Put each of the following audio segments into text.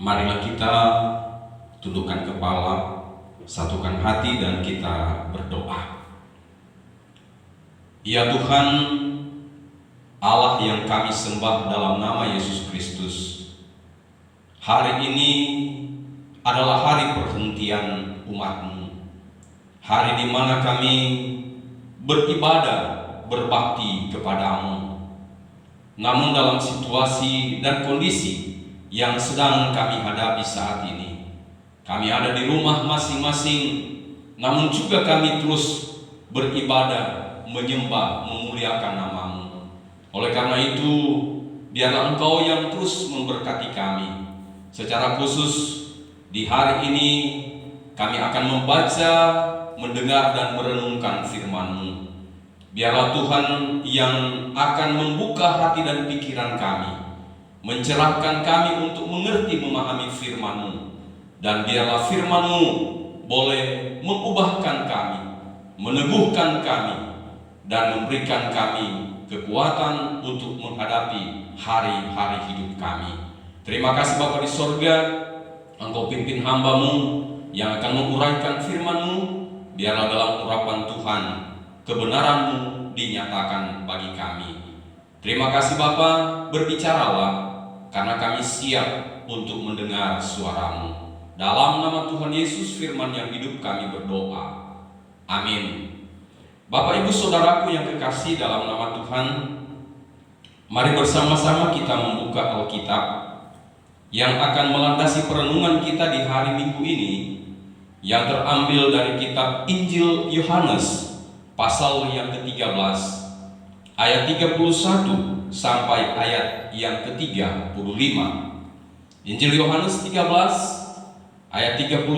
Marilah kita tundukkan kepala, satukan hati dan kita berdoa. Ya Tuhan, Allah yang kami sembah dalam nama Yesus Kristus, hari ini adalah hari perhentian umat-Mu, hari di mana kami beribadah, berbakti kepadamu. Namun dalam situasi dan kondisi yang sedang kami hadapi saat ini, kami ada di rumah masing-masing, namun juga kami terus beribadah, menyembah, memuliakan nama-Mu. Oleh karena itu, biarlah Engkau yang terus memberkati kami. Secara khusus di hari ini kami akan membaca, mendengar dan merenungkan firman-Mu. Biarlah Tuhan yang akan membuka hati dan pikiran kami, mencerahkan kami untuk mengerti, memahami firman-Mu. Dan biarlah firman-Mu boleh mengubahkan kami, meneguhkan kami, dan memberikan kami kekuatan untuk menghadapi hari-hari hidup kami. Terima kasih Bapa di sorga, Engkau pimpin hamba-Mu yang akan menguraikan firman-Mu. Biarlah dalam urapan Tuhan kebenaran-Mu dinyatakan bagi kami. Terima kasih Bapa, berbicaralah, karena kami siap untuk mendengar suara-Mu. Dalam nama Tuhan Yesus firman yang hidup kami berdoa. Amin. Bapak Ibu Saudaraku yang kekasih dalam nama Tuhan, mari bersama-sama kita membuka Alkitab yang akan melandasi perenungan kita di hari Minggu ini, yang terambil dari kitab Injil Yohanes pasal yang ke-13 ayat 31 sampai ayat yang ke-35. Injil Yohanes 13 ayat 31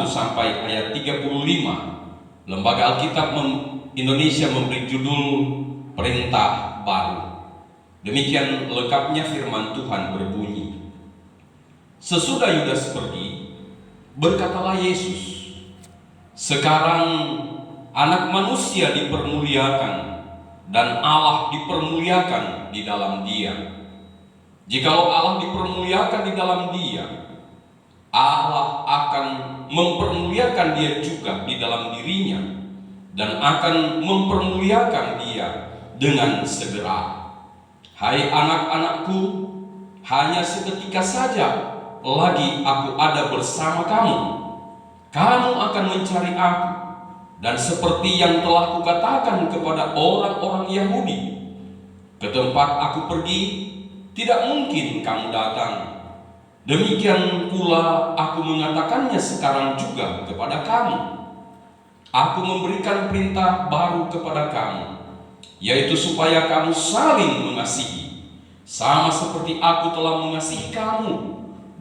sampai ayat 35. Lembaga Alkitab Indonesia memberi judul Perintah Baru. Demikian lengkapnya firman Tuhan berbunyi. Sesudah Yudas pergi, berkatalah Yesus, sekarang Anak Manusia dipermuliakan dan Allah dipermuliakan di dalam Dia. Jikalau Allah dipermuliakan di dalam Dia, Allah akan mempermuliakan Dia juga di dalam dirinya, dan akan mempermuliakan Dia dengan segera. Hai anak-anakku, hanya seketika saja lagi aku ada bersama kamu. Kamu akan mencari aku, dan seperti yang telah kukatakan kepada orang-orang Yahudi, ke tempat aku pergi tidak mungkin kamu datang. Demikian pula aku mengatakannya sekarang juga kepada kamu. Aku memberikan perintah baru kepada kamu, yaitu supaya kamu saling mengasihi. Sama seperti aku telah mengasihi kamu,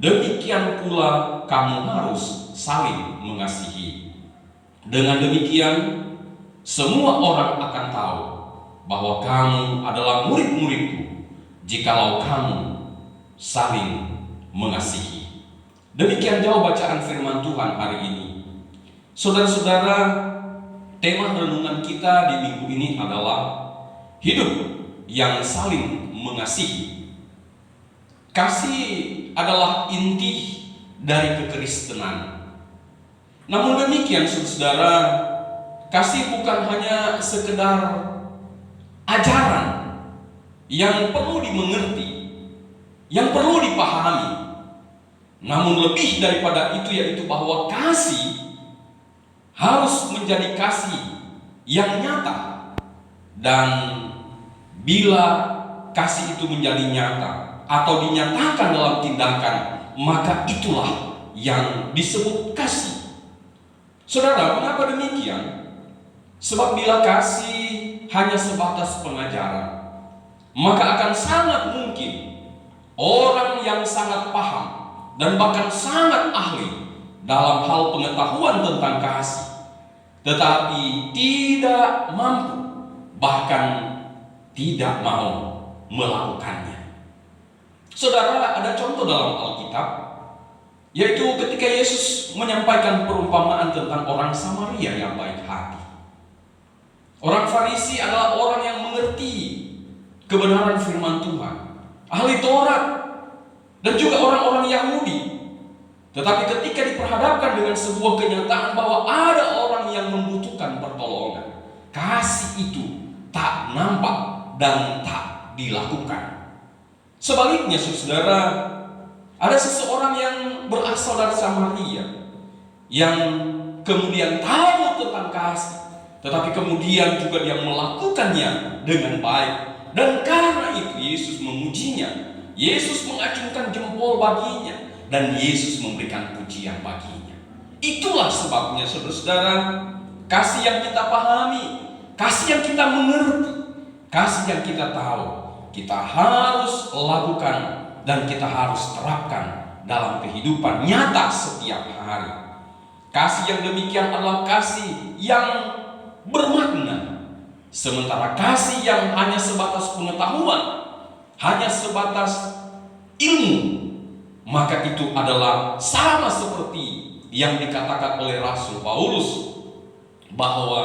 demikian pula kamu harus saling mengasihi. Dengan demikian, semua orang akan tahu bahwa kamu adalah murid-muridku, jikalau kamu saling mengasihi. Demikian jauh bacaan firman Tuhan hari ini. Saudara-saudara, tema renungan kita di minggu ini adalah hidup yang saling mengasihi. Kasih adalah inti dari kekristenan. Namun demikian saudara, kasih bukan hanya sekedar ajaran yang perlu dimengerti, yang perlu dipahami. Namun lebih daripada itu, yaitu bahwa kasih harus menjadi kasih yang nyata. Dan bila kasih itu menjadi nyata atau dinyatakan dalam tindakan, maka itulah yang disebut kasih. Saudara, mengapa demikian? Sebab bila kasih hanya sebatas pengajaran, maka akan sangat mungkin orang yang sangat paham dan bahkan sangat ahli dalam hal pengetahuan tentang kasih, tetapi tidak mampu, bahkan tidak mau melakukannya. Saudara, ada contoh dalam Alkitab, yaitu ketika Yesus menyampaikan perumpamaan tentang orang Samaria yang baik hati. Orang Farisi adalah orang yang mengerti kebenaran firman Tuhan, ahli Taurat, dan juga orang-orang Yahudi Tetapi ketika diperhadapkan dengan sebuah kenyataan bahwa ada orang yang membutuhkan pertolongan, kasih itu tak nampak dan tak dilakukan. Sebaliknya, saudara, ada seseorang yang berasal dari Samaria yang kemudian tahu tentang kasih, tetapi kemudian juga dia melakukannya dengan baik. Dan karena itu Yesus memujinya, Yesus mengacungkan jempol baginya, dan Yesus memberikan pujian baginya. Itulah sebabnya, saudara-saudara, kasih yang kita pahami, kasih yang kita mengerti, kasih yang kita tahu, kita harus lakukan dan kita harus terapkan dalam kehidupan nyata setiap hari. Kasih yang demikian adalah kasih yang bermakna. Sementara kasih yang hanya sebatas pengetahuan, hanya sebatas ilmu, maka itu adalah sama seperti yang dikatakan oleh Rasul Paulus, bahwa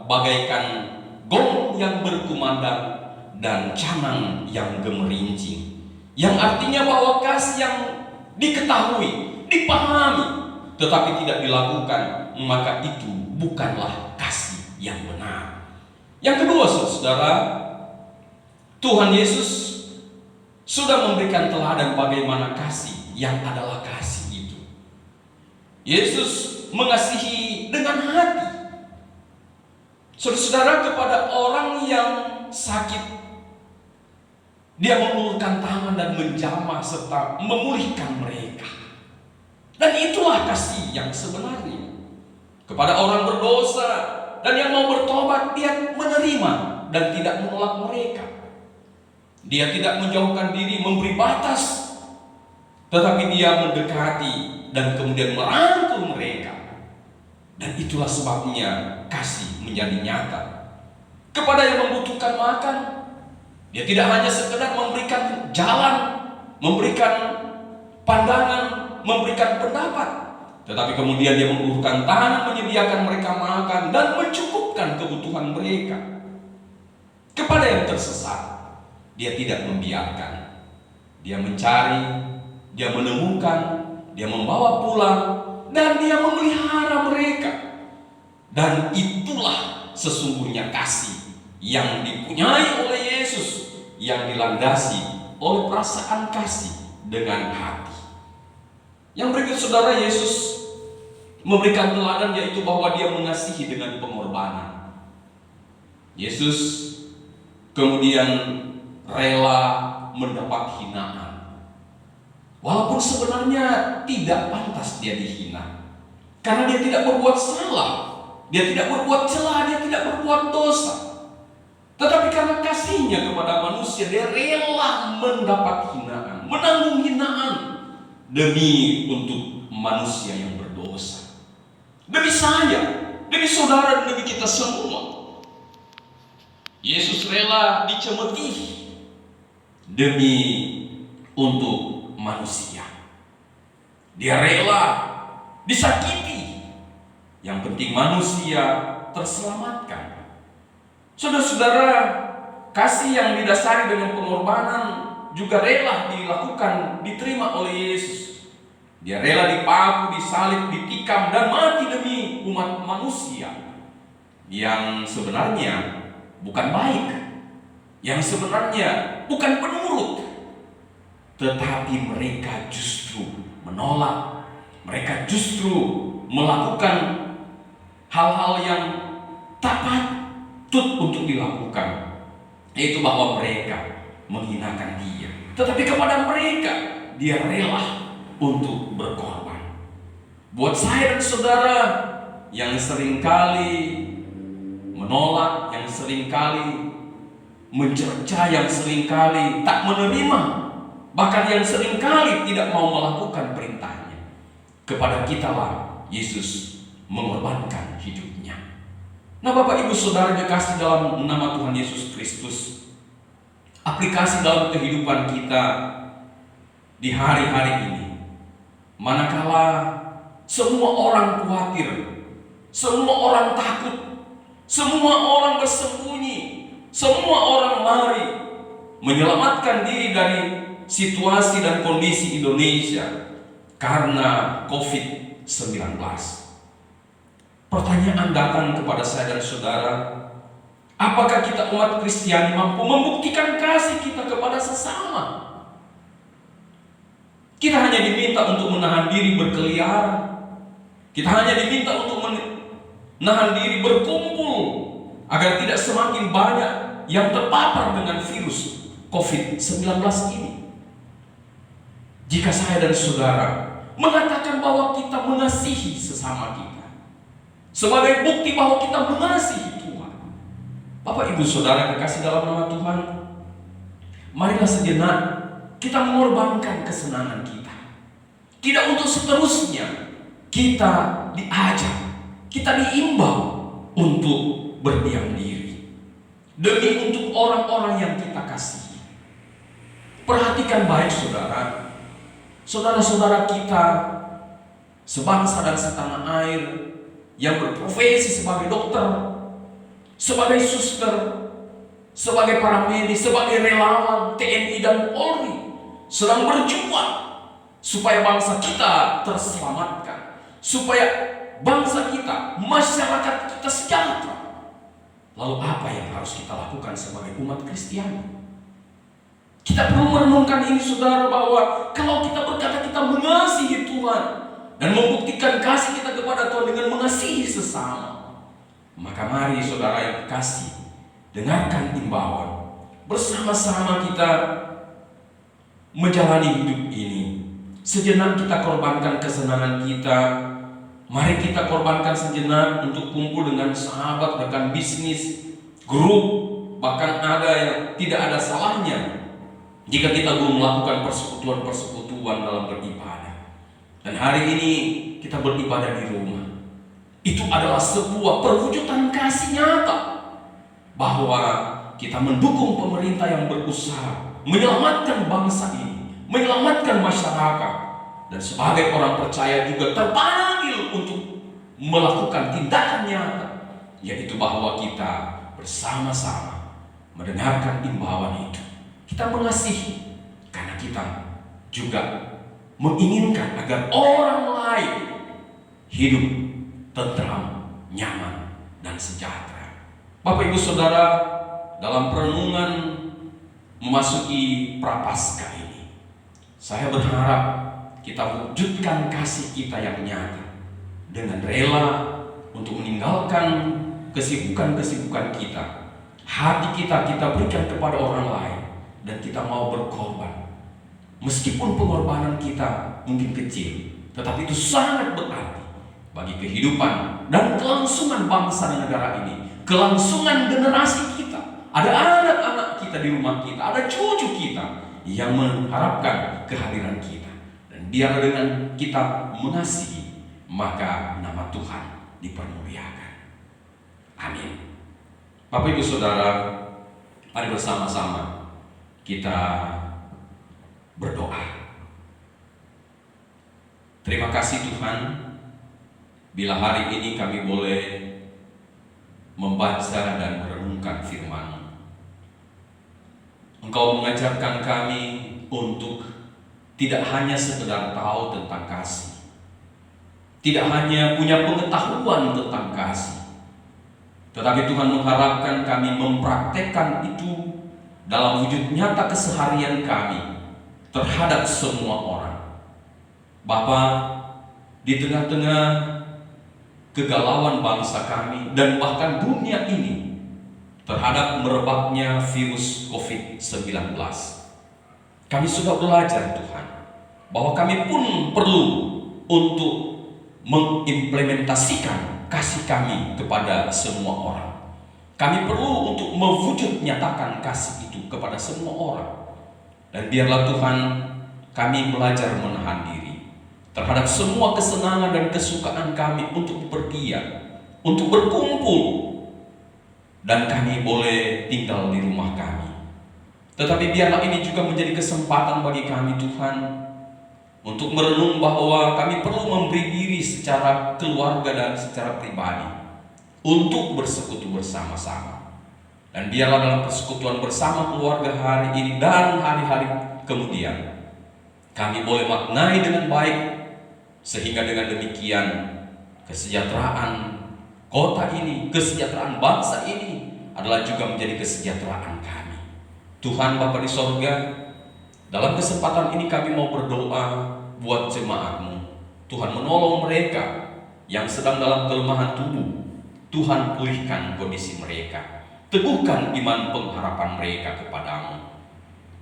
bagaikan gong yang berkumandang dan canang yang gemerincing. Yang artinya bahwa kasih yang diketahui, dipahami, tetapi tidak dilakukan, maka itu bukanlah kasih yang benar. Yang kedua, saudara, Tuhan Yesus sudah memberikan teladan bagaimana kasih yang adalah kasih itu. Yesus mengasihi dengan hati. Saudara, kepada orang yang sakit, dia mengulurkan tangan dan menjamah serta memulihkan mereka. Dan itulah kasih yang sebenarnya. Kepada orang berdosa dan yang mau bertobat, dia menerima dan tidak menolak mereka. Dia tidak menjauhkan diri, memberi batas, tetapi dia mendekati dan kemudian merangkul mereka. Dan itulah sebabnya kasih menjadi nyata. Kepada yang membutuhkan makan, dia tidak hanya sekedar memberikan jalan, memberikan pandangan, memberikan pendapat, tetapi kemudian dia mengulurkan tangan, menyediakan mereka makan dan mencukupkan kebutuhan mereka. Kepada yang tersesat, dia tidak membiarkan. Dia mencari, dia menemukan, dia membawa pulang, dan dia memelihara mereka. Dan itulah sesungguhnya kasih yang dipunyai oleh Yesus, yang dilandasi oleh perasaan kasih dengan hati. Yang berikut, saudara, Yesus memberikan teladan, yaitu bahwa dia mengasihi dengan pengorbanan. Yesus kemudian rela mendapat hinaan, walaupun sebenarnya tidak pantas dia dihina, karena dia tidak berbuat salah, dia tidak berbuat celah, dia tidak berbuat dosa. Tetapi karena kasihnya kepada manusia, dia rela mendapat hinaan, menanggung hinaan demi untuk manusia yang berdosa, demi saya, demi saudara, demi kita semua. Yesus rela dicemeti demi untuk manusia. Dia rela disakiti, yang penting manusia terselamatkan. Saudara-saudara, kasih yang didasari dengan pengorbanan juga rela dilakukan, diterima oleh Yesus. Dia rela dipaku, disalib, ditikam, dan mati demi umat manusia yang sebenarnya bukan baik, yang sebenarnya bukan penurut, tetapi mereka justru menolak, mereka justru melakukan hal-hal yang tak patut untuk dilakukan, yaitu bahwa mereka menghinakan dia. Tetapi kepada mereka, dia rela untuk berkorban. Buat saya dan saudara yang seringkali menolak, yang seringkali mencerca, yang seringkali tak menerima, bahkan yang seringkali tidak mau melakukan perintahnya, kepada kita lah Yesus mengorbankan hidupnya. Nah, Bapak Ibu Saudara dikasih dalam nama Tuhan Yesus Kristus, aplikasi dalam kehidupan kita di hari-hari ini, manakala semua orang khawatir, semua orang takut, semua orang bersembunyi, semua orang lari menyelamatkan diri dari situasi dan kondisi Indonesia, karena COVID-19. Pertanyaan datang kepada saya dan saudara, apakah kita umat Kristiani mampu membuktikan kasih kita kepada sesama? Kita hanya diminta untuk menahan diri berkeliaran. Kita hanya diminta untuk menahan diri berkumpul agar tidak semakin banyak yang terpapar dengan virus COVID-19 ini. Jika saya dan saudara mengatakan bahwa kita mengasihi sesama kita sebagai bukti bahwa kita mengasihi Tuhan, Bapak Ibu Saudara kekasih dalam nama Tuhan, marilah sejenak kita mengorbankan kesenangan kita. Tidak untuk seterusnya kita diajak, kita diimbau untuk berdiam diri demi untuk orang-orang yang kita kasihi. Perhatikan baik saudara, saudara-saudara kita sebangsa dan setanah air yang berprofesi sebagai dokter, sebagai suster, sebagai para medis, sebagai relawan TNI dan Polri sedang berjuang supaya bangsa kita terselamatkan, supaya bangsa kita, masyarakat kita sejahtera. Lalu apa yang harus kita lakukan sebagai umat Kristiani? Kita perlu merenungkan ini saudara, bahwa kalau kita berkata kita mengasihi Tuhan dan membuktikan kasih kita kepada Tuhan dengan mengasihi sesama, maka mari saudara yang kasih, dengarkan imbauan. Bersama-sama kita menjalani hidup ini. Sejenak kita korbankan kesenangan kita. Mari kita korbankan sejenak untuk kumpul dengan sahabat, rekan bisnis, grup. Bahkan ada yang tidak ada salahnya jika kita belum melakukan persekutuan-persekutuan dalam beribadah. Dan hari ini kita beribadah di rumah. Itu adalah sebuah perwujudan kasih nyata bahwa kita mendukung pemerintah yang berusaha menyelamatkan bangsa ini, menyelamatkan masyarakat, dan sebagai orang percaya juga terpanggil untuk melakukan tindakan nyata, yaitu bahwa kita bersama-sama mendengarkan imbauan itu. Kita mengasihi karena kita juga menginginkan agar orang lain hidup tentram, nyaman, dan sejahtera. Bapak Ibu Saudara, dalam perenungan memasuki Prapaskah ini, saya berharap kita wujudkan kasih kita yang nyata dengan rela untuk meninggalkan kesibukan-kesibukan kita. Hati kita berikan kepada orang lain, dan kita mau berkorban. Meskipun pengorbanan kita mungkin kecil, tetapi itu sangat berarti bagi kehidupan dan kelangsungan bangsa dan negara ini, kelangsungan generasi kita. Ada anak-anak kita di rumah kita, ada cucu kita yang mengharapkan kehadiran kita. Dan biar dengan kita mengasihi, maka nama Tuhan dipermuliakan. Amin. Bapak Ibu Saudara, mari bersama-sama kita berdoa. Terima kasih Tuhan, bila hari ini kami boleh membaca dan merenungkan firman-Mu. Engkau mengajarkan kami untuk tidak hanya sekedar tahu tentang kasih, tidak hanya punya pengetahuan tentang kasih, tetapi Tuhan mengharapkan kami mempraktekkan itu dalam wujud nyata keseharian kami terhadap semua orang. Bapa, di tengah-tengah kegalauan bangsa kami dan bahkan dunia ini terhadap merebaknya virus COVID-19, kami sudah belajar Tuhan bahwa kami pun perlu untuk mengimplementasikan kasih kami kepada semua orang. Kami perlu untuk mewujud nyatakan kasih itu kepada semua orang. Dan biarlah Tuhan kami belajar menahan diri terhadap semua kesenangan dan kesukaan kami untuk berdiam, untuk berkumpul, dan kami boleh tinggal di rumah kami. Tetapi biarlah ini juga menjadi kesempatan bagi kami Tuhan untuk merenung bahwa kami perlu memberi diri secara keluarga dan secara pribadi untuk bersekutu bersama-sama. Dan biarlah dalam persekutuan bersama keluarga hari ini dan hari-hari kemudian, kami boleh maknai dengan baik Sehingga dengan demikian kesejahteraan kota ini, kesejahteraan bangsa ini adalah juga menjadi kesejahteraan kami. Tuhan Bapa di sorga, dalam kesempatan ini kami mau berdoa buat jemaat-Mu. Tuhan menolong mereka yang sedang dalam kelemahan tubuh. Tuhan pulihkan kondisi mereka. Teguhkan iman pengharapan mereka kepadamu.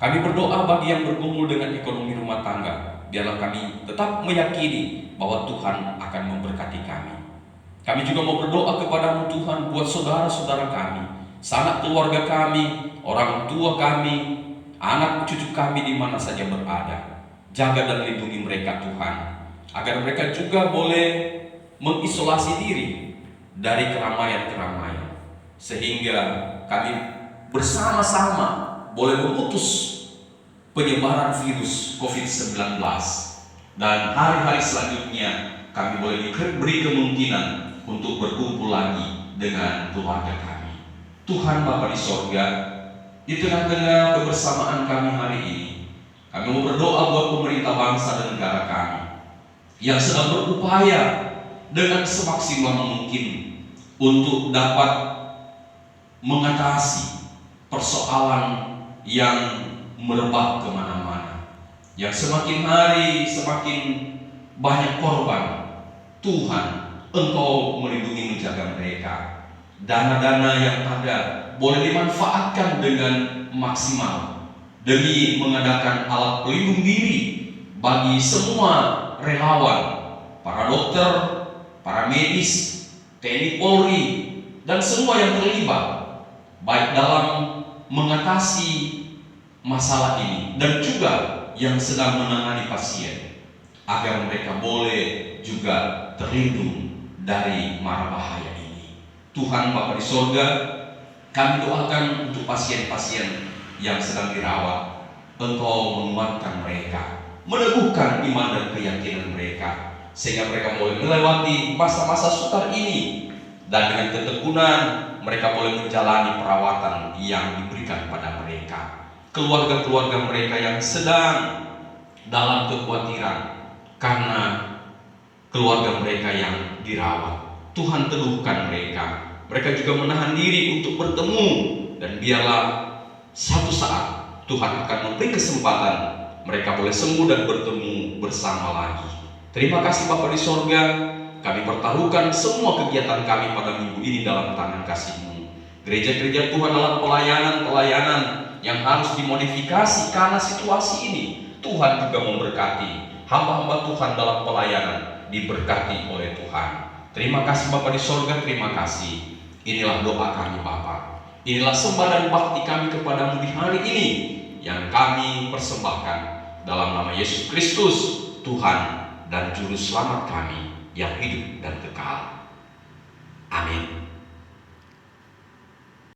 Kami berdoa bagi yang bergumul dengan ekonomi rumah tangga. Biarlah kami tetap meyakini bahwa Tuhan akan memberkati kami. Kami juga mau berdoa kepadamu Tuhan buat saudara-saudara kami, sanak keluarga kami, orang tua kami, anak cucu kami di mana saja berada. Jaga dan lindungi mereka Tuhan, agar mereka juga boleh mengisolasi diri dari keramaian-keramaian, sehingga kami bersama-sama boleh memutus penyebaran virus COVID-19, dan hari-hari selanjutnya kami boleh diberi kemungkinan untuk berkumpul lagi dengan keluarga kami. Tuhan Bapa di sorga, di tengah-tengah kebersamaan kami hari ini, kami mau berdoa buat pemerintah bangsa dan negara kami yang sedang berupaya dengan semaksimal mungkin untuk dapat mengatasi persoalan yang merebak kemana-mana, yang semakin hari semakin banyak korban. Tuhan, Engkau melindungi menjaga mereka. Dana-dana yang ada boleh dimanfaatkan dengan maksimal demi mengadakan alat pelindung diri bagi semua relawan, para dokter, para medis, TNI Polri, dan semua yang terlibat baik dalam mengatasi masalah ini dan juga yang sedang menangani pasien, agar mereka boleh juga terlindung dari mara bahaya ini. Tuhan Bapa di sorga, kami doakan untuk pasien-pasien yang sedang dirawat. Engkau menguatkan mereka, meneguhkan iman dan keyakinan mereka, sehingga mereka boleh melewati masa-masa sukar ini, dan dengan ketekunan mereka boleh menjalani perawatan yang diberikan pada mereka. Keluarga-keluarga mereka yang sedang dalam kekhawatiran karena keluarga mereka yang dirawat, Tuhan teguhkan mereka. Mereka juga menahan diri untuk bertemu, dan biarlah satu saat Tuhan akan memberi kesempatan mereka boleh sembuh dan bertemu bersama lagi. Terima kasih Bapa di sorga, kami pertaruhkan semua kegiatan kami pada minggu ini dalam tangan kasih-Mu. Gereja-gereja Tuhan dalam pelayanan-pelayanan yang harus dimodifikasi karena situasi ini, Tuhan juga memberkati. Hamba-hamba Tuhan dalam pelayanan diberkati oleh Tuhan. Terima kasih Bapa di sorga, terima kasih. Inilah doa kami Bapa. Inilah sembah dan bakti kami kepadamu di hari ini yang kami persembahkan dalam nama Yesus Kristus, Tuhan dan Juru Selamat kami yang hidup dan kekal. Amin.